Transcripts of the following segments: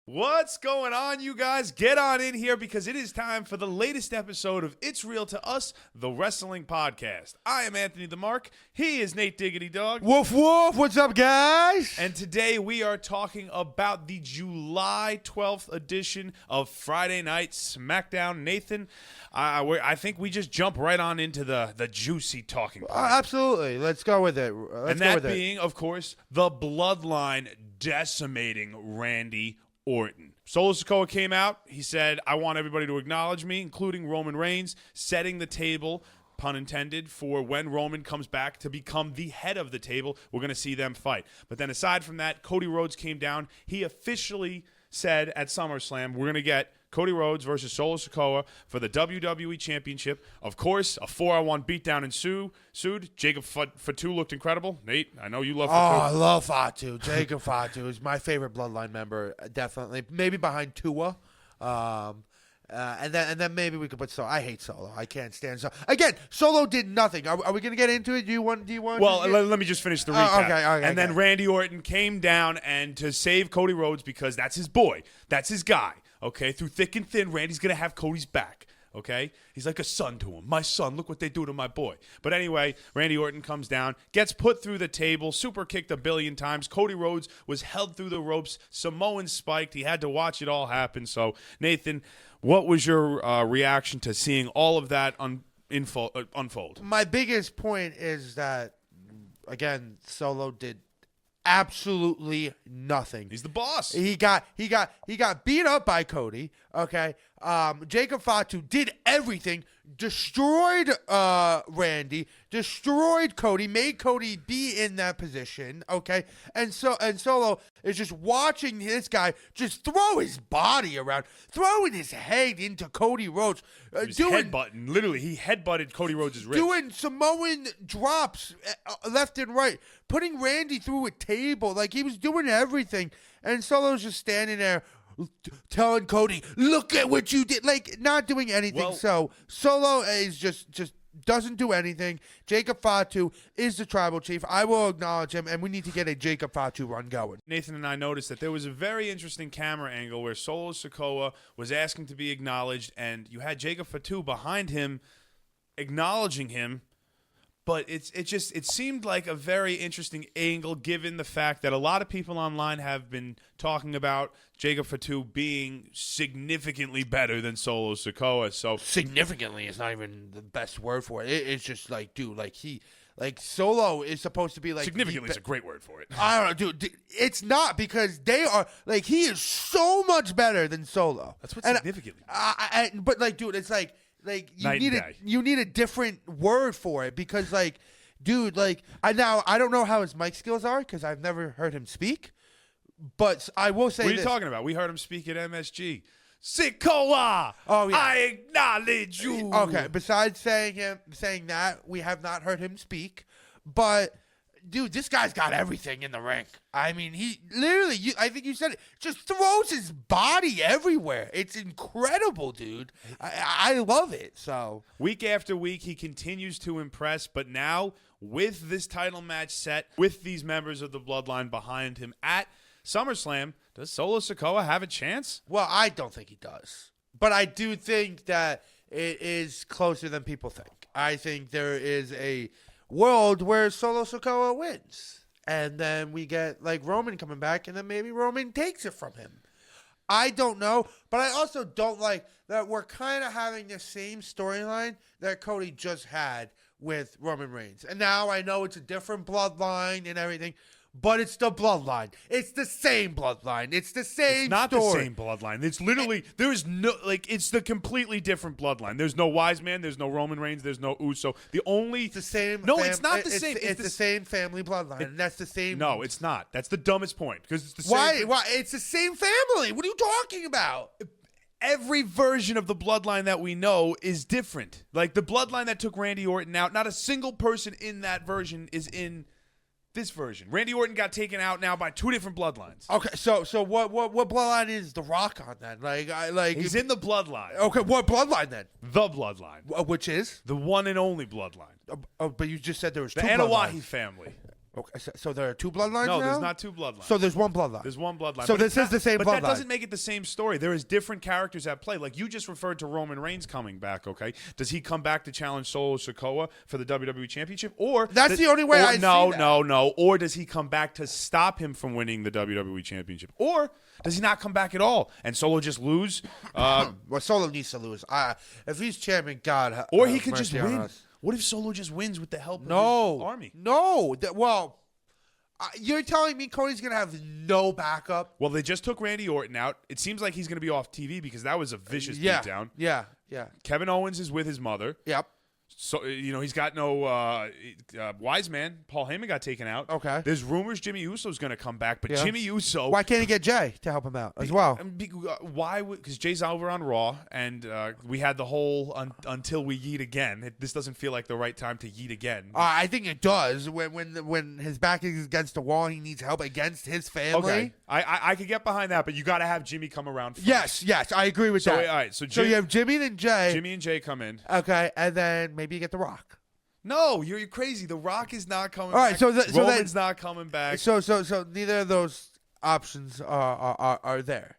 What's going on, you guys? Get on in here because it is time for the latest episode of It's Real to Us, the Wrestling Podcast. I am Anthony the Mark. He is Nate Diggity Dog. Woof, woof. What's up, guys? And today we are talking about the July 12th edition of Friday Night SmackDown. Nathan, I think we just jump right on into the juicy talking point. Absolutely. Let's go with it. And that being, of course, the Bloodline decimating Randy Orton. Solo Sikoa came out. He said, I want everybody to acknowledge me, including Roman Reigns, setting the table, pun intended, for when Roman comes back to become the head of the table. We're going to see them fight. But then aside from that, Cody Rhodes came down. He officially said at SummerSlam, we're going to get Cody Rhodes versus Solo Sikoa for the WWE Championship. Of course, a 4-on-1 beatdown ensued. Jacob Fatu looked incredible. Nate, I know you love Fatu. Oh, I love Fatu. Jacob Fatu is my favorite Bloodline member, definitely. Maybe behind Tua. And then maybe we could put Solo. I hate Solo. I can't stand Solo. Again, Solo did nothing. Are we going to get into it? Do you want? Well, let me just finish the recap. Okay. And then Randy Orton came down and to save Cody Rhodes because that's his boy. That's his guy. Okay, through thick and thin, Randy's going to have Cody's back, okay? He's like a son to him. My son, look what they do to my boy. But anyway, Randy Orton comes down, gets put through the table, super kicked a billion times. Cody Rhodes was held through the ropes. Samoan spiked. He had to watch it all happen. So, Nathan, what was your reaction to seeing all of that unfold? My biggest point is that, again, Solo did absolutely nothing. He's the boss. He got beat up by Cody. Okay. Jacob Fatu did everything, destroyed Randy, destroyed Cody, made Cody be in that position. Okay. And Solo is just watching this guy just throw his body around, throwing his head into Cody Rhodes. Headbutting. Literally, he headbutted Cody Rhodes' ribs. Doing Samoan drops left and right, putting Randy through a table. Like, he was doing everything. And Solo's just standing there telling Cody, look at what you did. Like, not doing anything. Well, so Solo is just doesn't do anything. Jacob Fatu is the tribal chief. I will acknowledge him, and we need to get a Jacob Fatu run going. Nathan and I noticed that there was a very interesting camera angle where Solo Sikoa was asking to be acknowledged, and you had Jacob Fatu behind him acknowledging him. But it seemed like a very interesting angle given the fact that a lot of people online have been talking about Jacob Fatu being significantly better than Solo Sikoa. So significantly is not even the best word for it. It's just like, dude, like Solo is supposed to be like significantly is a great word for it. I don't know, dude. It's not, because they are like, he is so much better than Solo. That's what significantly. But like, dude, it's like you need a different word for it, because like, dude, like I don't know how his mic skills are because I've never heard him speak, but I will say what are you talking about? We heard him speak at MSG. Sikoa, oh yeah, I acknowledge you. Okay, besides saying that, we have not heard him speak, but dude, this guy's got everything in the ring. I mean, he literally, I think you said it, just throws his body everywhere. It's incredible, dude. I love it. So week after week, he continues to impress, but now with this title match set, with these members of the Bloodline behind him at SummerSlam, does Solo Sikoa have a chance? Well, I don't think he does, but I do think that it is closer than people think. I think there is a world where Solo Sikoa wins, and then we get like Roman coming back, and then maybe Roman takes it from him. I don't know, but I also don't like that we're kind of having the same storyline that Cody just had with Roman Reigns. And now I know it's a different bloodline and everything, but it's the bloodline. It's the same bloodline. It's the same It's not story. The same bloodline. It's literally, there is no, like, it's the completely different bloodline. There's no Wise Man. There's no Roman Reigns. There's no Uso. It's the same. No, it's not the same. It's the same family bloodline. And that's the same. No, it's not. That's the dumbest point. Because it's the same. Why? It's the same family. What are you talking about? Every version of the bloodline that we know is different. Like, the bloodline that took Randy Orton out, not a single person in that version is in this version. Randy Orton got taken out now by two different bloodlines. Okay, so what bloodline is The Rock on then? He's in the bloodline. Okay, what bloodline then? The bloodline. Which is the one and only bloodline. But you just said there was the two Anawahi bloodlines. family. Okay, so there are two bloodlines No, now? there's not two bloodlines. So there's one bloodline. There's one bloodline. So But this it's is the same But bloodline. that doesn't make it the same story. There is different characters at play. Like you just referred to Roman Reigns coming back, okay? Does he come back to challenge Solo Sikoa for the WWE Championship? Or That's the only way I see that. No. Or does he come back to stop him from winning the WWE Championship? Or does he not come back at all and Solo just lose? Well, Solo needs to lose. If he's champion, God, Or he could just mercy on win. us. What if Solo just wins with the help of his army? No. Well, you're telling me Cody's going to have no backup? Well, they just took Randy Orton out. It seems like he's going to be off TV because that was a vicious beatdown. Yeah. Kevin Owens is with his mother. Yep. So, he's got no wise man. Paul Heyman got taken out. Okay. There's rumors Jimmy Uso's going to come back, but Yeah. Jimmy Uso. Why can't he get Jay to help him out as well? Why? Because Jay's over on Raw, and we had the whole until we yeet again. This doesn't feel like the right time to yeet again. I think it does. When his back is against the wall, he needs help against his family. Okay. I could get behind that, but you got to have Jimmy come around first. Yes, I agree with that. All right, so you have Jimmy and Jay. Jimmy and Jay come in. Okay, and then maybe you get The Rock. No, you're crazy. The Rock is not coming All right, back. so Roman's not coming back. So neither of those options are there.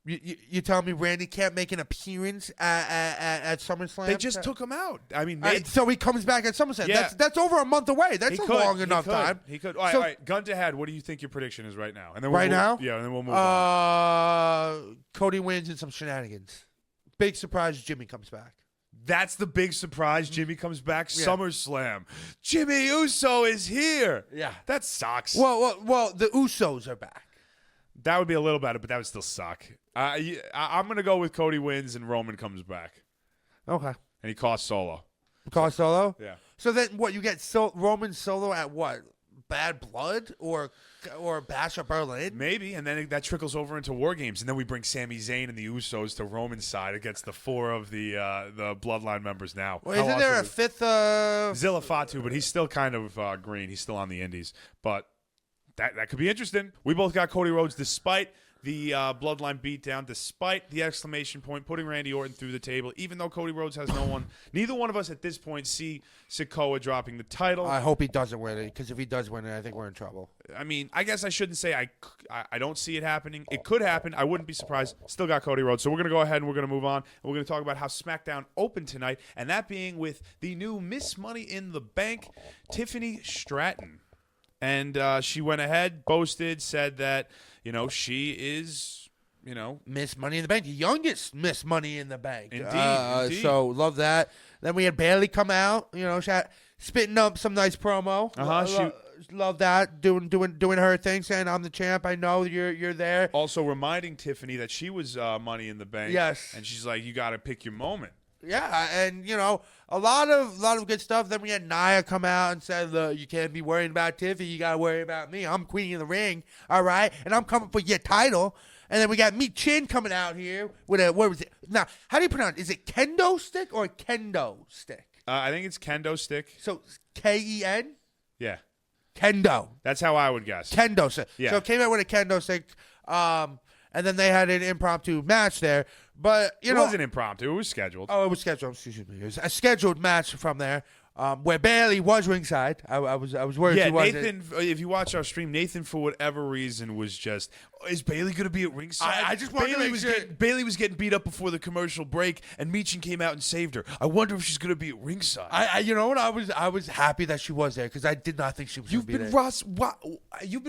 You tell me Randy can't make an appearance at SummerSlam? They just took him out. I mean, so he comes back at SummerSlam. Yeah. That's over a month away. That's long enough time. He could. All right, gun to head. What do you think your prediction is right now? And then now? Yeah, and then we'll move on. Cody wins in some shenanigans. Big surprise, Jimmy comes back. That's the big surprise. Jimmy comes back. Yeah. SummerSlam. Jimmy Uso is here. Yeah. That sucks. Well, the Usos are back. That would be a little better, but that would still suck. I'm going to go with Cody wins and Roman comes back. Okay. And he costs Solo. Cost Solo? Yeah. So then what, you get Roman Solo at what? Bad Blood or Bash of Berlin? Maybe, and then that trickles over into War Games, and then we bring Sami Zayn and the Usos to Roman's side against the four of the Bloodline members now. Well, isn't there a fifth? Zilla Fatu, but he's still kind of green. He's still on the Indies, but that could be interesting. We both got Cody Rhodes despite the Bloodline beatdown, despite the exclamation point, putting Randy Orton through the table, even though Cody Rhodes has no one. Neither one of us at this point see Sikoa dropping the title. I hope he doesn't win it, because if he does win it, I think we're in trouble. I mean, I guess I shouldn't say I don't see it happening. It could happen. I wouldn't be surprised. Still got Cody Rhodes. So we're going to go ahead and we're going to move on. And we're going to talk about how SmackDown opened tonight, and that being with the new Miss Money in the Bank, Tiffany Stratton. And she went ahead, boasted, said that, she is, Miss Money in the Bank, the youngest Miss Money in the Bank. Indeed. So love that. Then we had Bayley come out, spitting up some nice promo. Love that, doing her thing, saying I'm the champ. I know you're there. Also reminding Tiffany that she was Money in the Bank. Yes. And she's like, you got to pick your moment. Yeah, and a lot of good stuff. Then we had Nia come out and said, "Look, you can't be worrying about Tiffany. You got to worry about me. I'm queen of the ring, all right, and I'm coming for your title." And then we got Meat Chin coming out here with what was it? Now, how do you pronounce it? Is it kendo stick or kendo stick? I think it's kendo stick. So Ken? Yeah. Kendo. That's how I would guess. Kendo stick. Yeah. So it came out with a kendo stick, and then they had an impromptu match there. But it wasn't impromptu. It was scheduled. Oh, it was scheduled. Excuse me. It was a scheduled match from there, where Bayley was ringside. I was worried. Yeah, she wasn't. Nathan. If you watch our stream, Nathan, for whatever reason, was just, is Bayley going to be at ringside? I just wanted to make sure. Bayley was getting beat up before the commercial break, and Meechin came out and saved her. I wonder if she's going to be at ringside. You know what? I was happy that she was there, because I did not think she was. You've been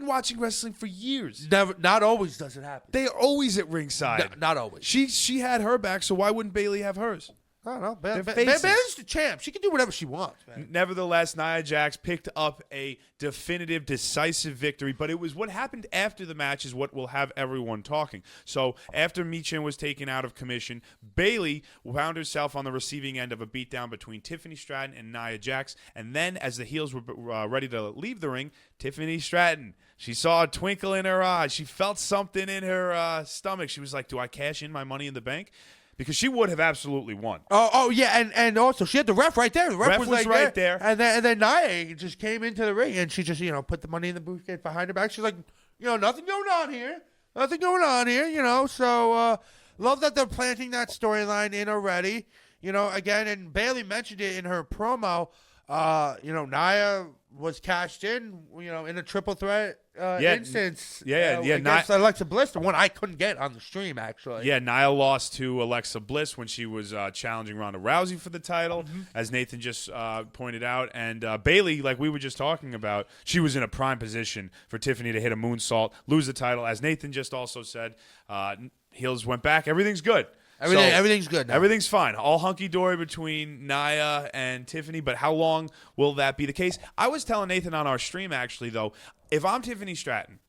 watching wrestling for years. Not always does it happen. They are always at ringside. Not always. She had her back, so why wouldn't Bayley have hers? I don't know. Bayley's the champ. She can do whatever she wants, man. Nevertheless, Nia Jax picked up a definitive, decisive victory, but it was what happened after the match is what will have everyone talking. So after Meechin was taken out of commission, Bayley found herself on the receiving end of a beatdown between Tiffany Stratton and Nia Jax, and then as the heels were ready to leave the ring, Tiffany Stratton, she saw a twinkle in her eye. She felt something in her stomach. She was like, do I cash in my Money in the Bank? Because she would have absolutely won. Oh yeah, and also she had the ref right there. The ref was like right there. And then Nia just came into the ring and she just put the money in the briefcase behind her back. She's like, nothing going on here. So love that they're planting that storyline in already. Again, and Bayley mentioned it in her promo. Nia was cashed in, in a triple threat instance. Against Alexa Bliss, the one I couldn't get on the stream, actually. Yeah, Nia lost to Alexa Bliss when she was challenging Ronda Rousey for the title, as Nathan just pointed out. And Bayley, like we were just talking about, she was in a prime position for Tiffany to hit a moonsault, lose the title. As Nathan just also said, heels went back. Everything's good. Everything's good now. Everything's fine. All hunky-dory between Nia and Tiffany, but how long will that be the case? I was telling Nathan on our stream, actually, though, if I'm Tiffany Stratton,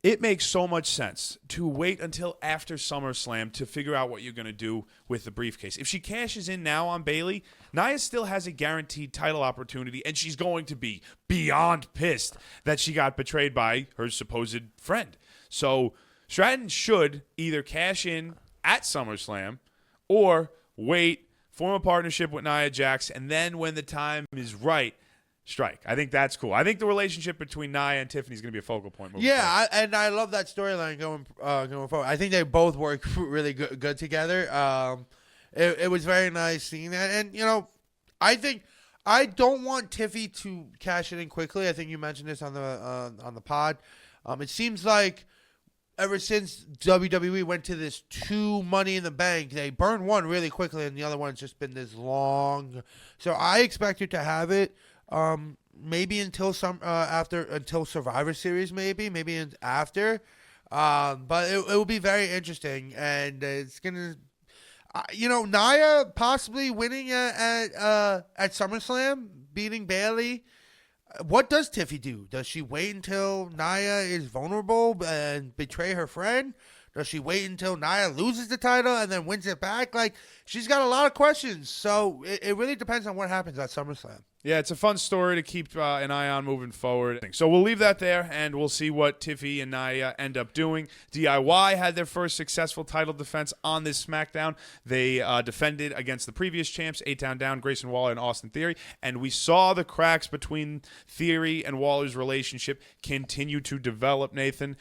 it makes so much sense to wait until after SummerSlam to figure out what you're going to do with the briefcase. If she cashes in now on Bayley, Nia still has a guaranteed title opportunity, and she's going to be beyond pissed that she got betrayed by her supposed friend. So Stratton should either cash in at SummerSlam or wait, form a partnership with Nia Jax, and then when the time is right, strike. I think that's cool. I think the relationship between Nia and Tiffany is going to be a focal point. And I love that storyline going forward. I think they both work really good together. It was very nice seeing that. And, I don't want Tiffy to cash it in quickly. I think you mentioned this on the pod. It seems like ever since WWE went to this 2 Money in the Bank, they burned one really quickly, and the other one's just been this long. So I expect her to have it, maybe until Survivor Series, maybe after. But it will be very interesting, and it's gonna, Nia possibly winning at SummerSlam, beating Bayley. What does Tiffy do? Does she wait until Nia is vulnerable and betray her friend? Does she wait until Nia loses the title and then wins it back? Like, she's got a lot of questions. So it really depends on what happens at SummerSlam. Yeah, it's a fun story to keep an eye on moving forward. So we'll leave that there, and we'll see what Tiffy and Nia end up doing. DIY had their first successful title defense on this SmackDown. They defended against the previous champs, A-Town Down, Grayson Waller, and Austin Theory, and we saw the cracks between Theory and Waller's relationship continue to develop, Nathan.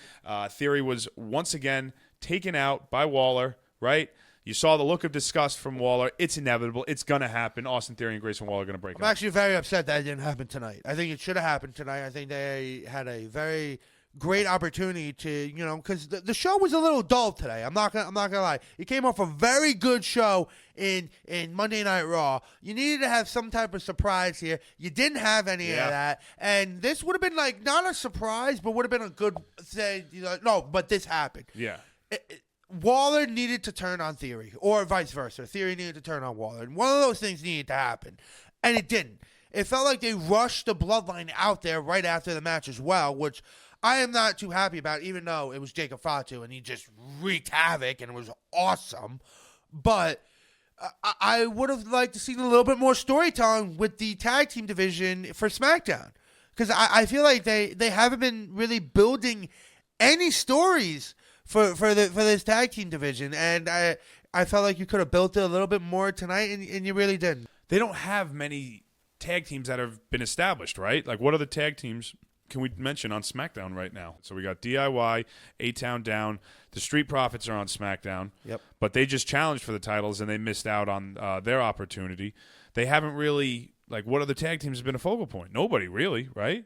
Theory was once again taken out by Waller, right? You saw the look of disgust from Waller. It's inevitable. It's going to happen. Austin Theory and Grayson Waller are going to break up. I'm actually very upset that it didn't happen tonight. I think it should have happened tonight. I think they had a very great opportunity to, because the show was a little dull today. I'm not gonna lie. You came off a very good show in Monday Night Raw. You needed to have some type of surprise here. You didn't have any of that, and this would have been like not a surprise, but would have been a good thing. No, but this happened. Yeah. Waller needed to turn on Theory, or vice versa. Theory needed to turn on Waller. And one of those things needed to happen. And it didn't. It felt like they rushed the bloodline out there right after the match as well, which I am not too happy about, even though it was Jacob Fatu and he just wreaked havoc and it was awesome. But I would have liked to see a little bit more storytelling with the tag team division for SmackDown. Because I feel like they haven't been really building any stories for this tag team division, and I felt like you could have built it a little bit more tonight, and you really didn't. They don't have many tag teams that have been established, right? Like, what other tag teams can we mention on SmackDown right now? So we got DIY, A-Town Down, the Street Profits are on SmackDown. Yep. But they just challenged for the titles, and they missed out on their opportunity. They haven't really, like, what other tag teams have been a focal point? Nobody really, right?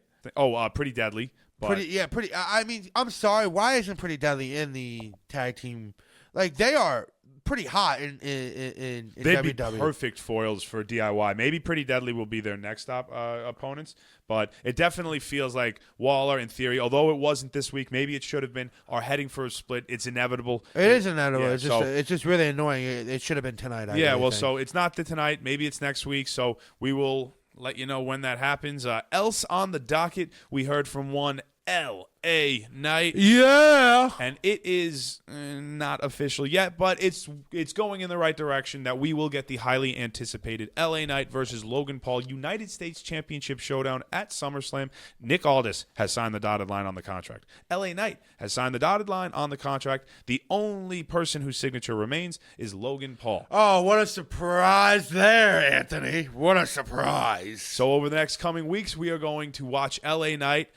Pretty Deadly. Pretty. I mean, I'm sorry. Why isn't Pretty Deadly in the tag team? Like, they are pretty hot in They'd WWE. be perfect foils for DIY. Maybe Pretty Deadly will be their next opponents, but it definitely feels like Waller and Theory, although it wasn't this week, maybe it should have been, are heading for a split. It's inevitable. It is inevitable. Yeah, it's just really annoying. It should have been tonight. So it's not tonight. Maybe it's next week. So we will let you know when that happens. Else on the docket, we heard from one LA Knight. Yeah. And it is not official yet, but it's going in the right direction that we will get the highly anticipated LA Knight versus Logan Paul United States Championship Showdown at SummerSlam. Nick Aldis has signed the dotted line on the contract. LA Knight has signed the dotted line on the contract. The only person whose signature remains is Logan Paul. Oh, what a surprise there, Anthony. What a surprise. So over the next coming weeks, we are going to watch LA Knight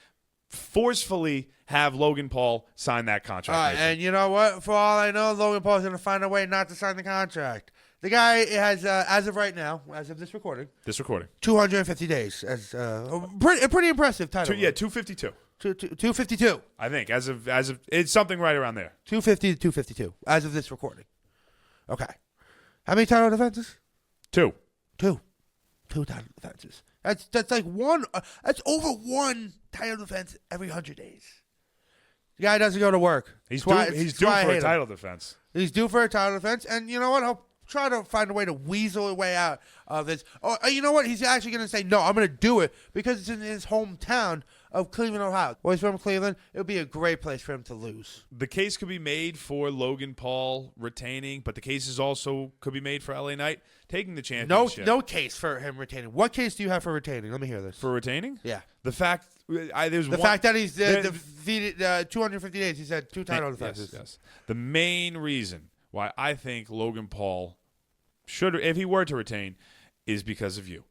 forcefully have Logan Paul sign that contract. And you know what? For all I know, Logan Paul's going to find a way not to sign the contract. The guy has, as of right now, as of this recording, 250 days. As a pretty impressive title. 252. 252. I think as of it's something right around there. 250 to 252 as of this recording. Okay. How many title defenses? Two title defenses. That's like one. That's over one title defense every 100 days. The guy doesn't go to work. He's due for a title defense. He's due for a title defense, and you know what? He'll try to find a way to weasel a way out of this. Oh, you know what? He's actually going to say, no, I'm going to do it because it's in his hometown of Cleveland, Ohio. Well, he's from Cleveland. It would be a great place for him to lose. The case could be made for Logan Paul retaining, but the case also could be made for LA Knight taking the championship. No case for him retaining. What case do you have for retaining? Let me hear this. For retaining? Yeah. The fact that he's defeated 250 days. He's had two title defenses. Yes. The main reason why I think Logan Paul should, if he were to retain, is because of you.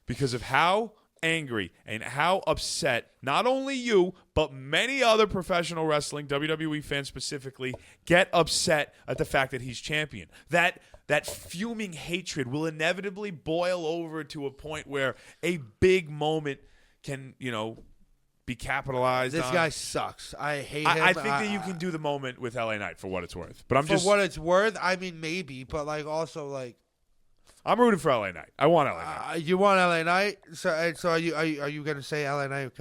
Because of how angry and how upset not only you, but many other professional wrestling, WWE fans specifically, get upset at the fact that he's champion. That fuming hatred will inevitably boil over to a point where a big moment can, be capitalized on. This guy sucks. I hate him. I think that you can do the moment with LA Knight for what it's worth. But for what it's worth, I mean, maybe. But, also, I'm rooting for LA Knight. I want LA Knight. You want LA Knight? So are you going to say LA Knight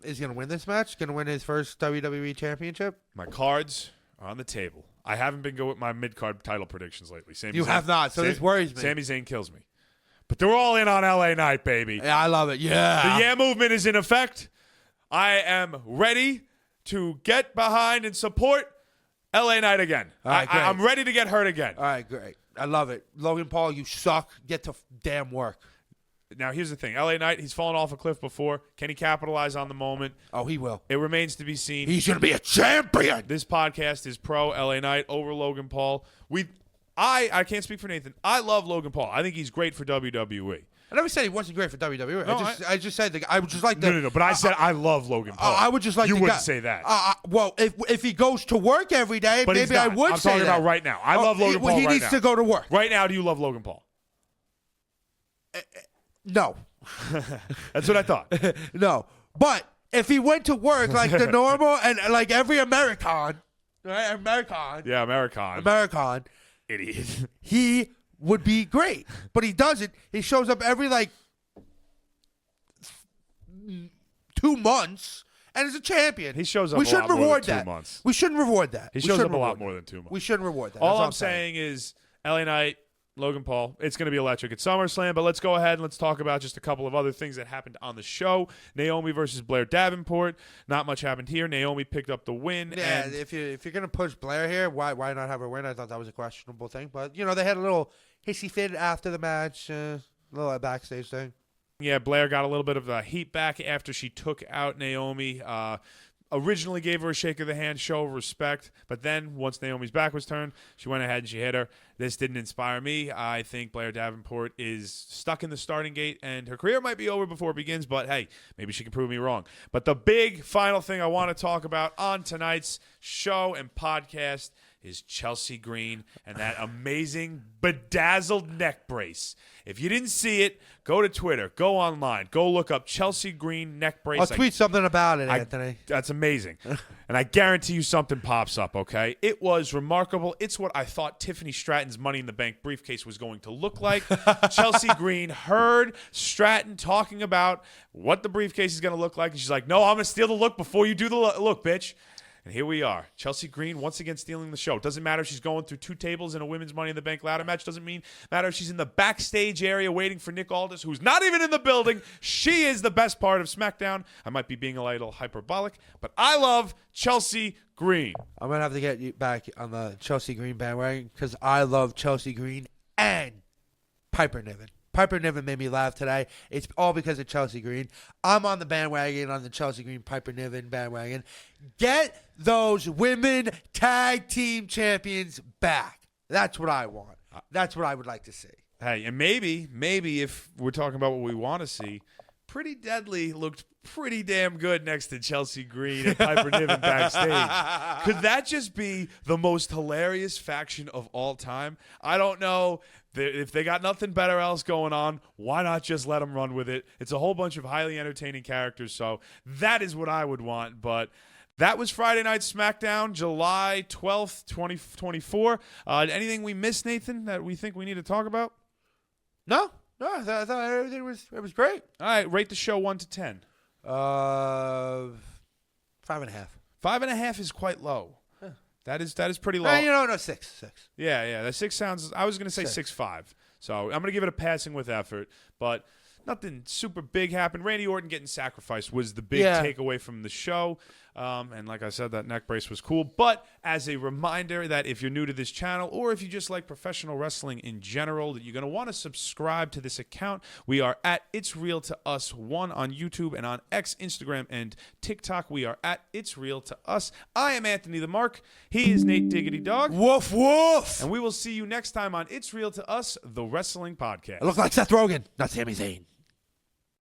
is going to win this match? Going to win his first WWE championship? My cards are on the table. I haven't been good with my mid-card title predictions lately. Have not, so this worries me. Sami Zayn kills me. But they're all in on LA Knight, baby. Yeah, I love it. Yeah. The yeah movement is in effect. I am ready to get behind and support LA Knight again. All right, I'm ready to get hurt again. All right, great. I love it. Logan Paul, you suck. Get to damn work. Now, here's the thing. LA Knight, he's fallen off a cliff before. Can he capitalize on the moment? Oh, he will. It remains to be seen. He's going to be a champion. This podcast is pro LA Knight over Logan Paul. I can't speak for Nathan. I love Logan Paul. I think he's great for WWE. I never said he wasn't great for WWE. No, I just said I would just like to. No. But I said I love Logan Paul. I would just like. You wouldn't say that. Well, if he goes to work every day, but maybe I would say that. I'm talking about right now. I love Logan Paul right now. He needs to go to work. Right now, do you love Logan Paul? No. That's what I thought. No. But if he went to work like the normal and like every American, right? American. Yeah, American. Idiot. He would be great, but he doesn't. He shows up every 2 months and is a champion. He shows up a lot more than 2 months. We shouldn't reward that. He shows up a lot more than 2 months. We shouldn't reward that. All I'm saying is LA Knight, Logan Paul, it's going to be electric at SummerSlam, but let's go ahead and let's talk about just a couple of other things that happened on the show. Naomi versus Blair Davenport. Not much happened here. Naomi picked up the win. Yeah, and if you're going to push Blair here, why not have her win? I thought that was a questionable thing. But, they had a little hissy fit after the match, a little backstage thing. Yeah, Blair got a little bit of the heat back after she took out Naomi. Originally gave her a shake of the hand, show of respect, but then once Naomi's back was turned, she went ahead and she hit her. This didn't inspire me. I think Blair Davenport is stuck in the starting gate, and her career might be over before it begins, but hey, maybe she can prove me wrong. But the big final thing I want to talk about on tonight's show and podcast is Chelsea Green and that amazing bedazzled neck brace. If you didn't see it, go to Twitter, go online, go look up Chelsea Green neck brace. I'll tweet something about it, Anthony. That's amazing. And I guarantee you something pops up, okay? It was remarkable. It's what I thought Tiffany Stratton's Money in the Bank briefcase was going to look like. Chelsea Green heard Stratton talking about what the briefcase is going to look like, and she's like, no, I'm going to steal the look before you do the look, bitch. And here we are. Chelsea Green once again stealing the show. Doesn't matter if she's going through 2 tables in a women's Money in the Bank ladder match. Doesn't matter if she's in the backstage area waiting for Nick Aldis, who's not even in the building. She is the best part of SmackDown. I might be being a little hyperbolic, but I love Chelsea Green. I'm going to have to get you back on the Chelsea Green bandwagon because I love Chelsea Green and Piper Niven. Piper Niven made me laugh today. It's all because of Chelsea Green. I'm on the bandwagon, on the Chelsea Green Piper Niven bandwagon. Get those women tag team champions back. That's what I want. That's what I would like to see. Hey, and maybe if we're talking about what we want to see, Pretty Deadly looked pretty damn good next to Chelsea Green and Piper Niven backstage. Could that just be the most hilarious faction of all time? I don't know. If they got nothing better else going on, why not just let them run with it? It's a whole bunch of highly entertaining characters, so that is what I would want. But that was Friday Night SmackDown, July 12th, 2024. Anything we missed, Nathan, that we think we need to talk about? No, I thought everything was great. All right, rate the show 1 to 10. 5.5. 5.5 is quite low. Huh. That is pretty low. No, 6. Yeah. That 6 sounds. I was gonna say 6.5. So I'm gonna give it a passing with effort, but nothing super big happened. Randy Orton getting sacrificed was the big takeaway from the show. And like I said, that neck brace was cool. But as a reminder that if you're new to this channel or if you just like professional wrestling in general, that you're going to want to subscribe to this account. We are at It's Real to Us 1 on YouTube, and on X, Instagram, and TikTok, we are at It's Real to Us. I am Anthony the Mark. He is Nate Diggity Dog. Woof, woof. And we will see you next time on It's Real to Us, the wrestling podcast. I look like Seth Rogen, not Sami Zayn.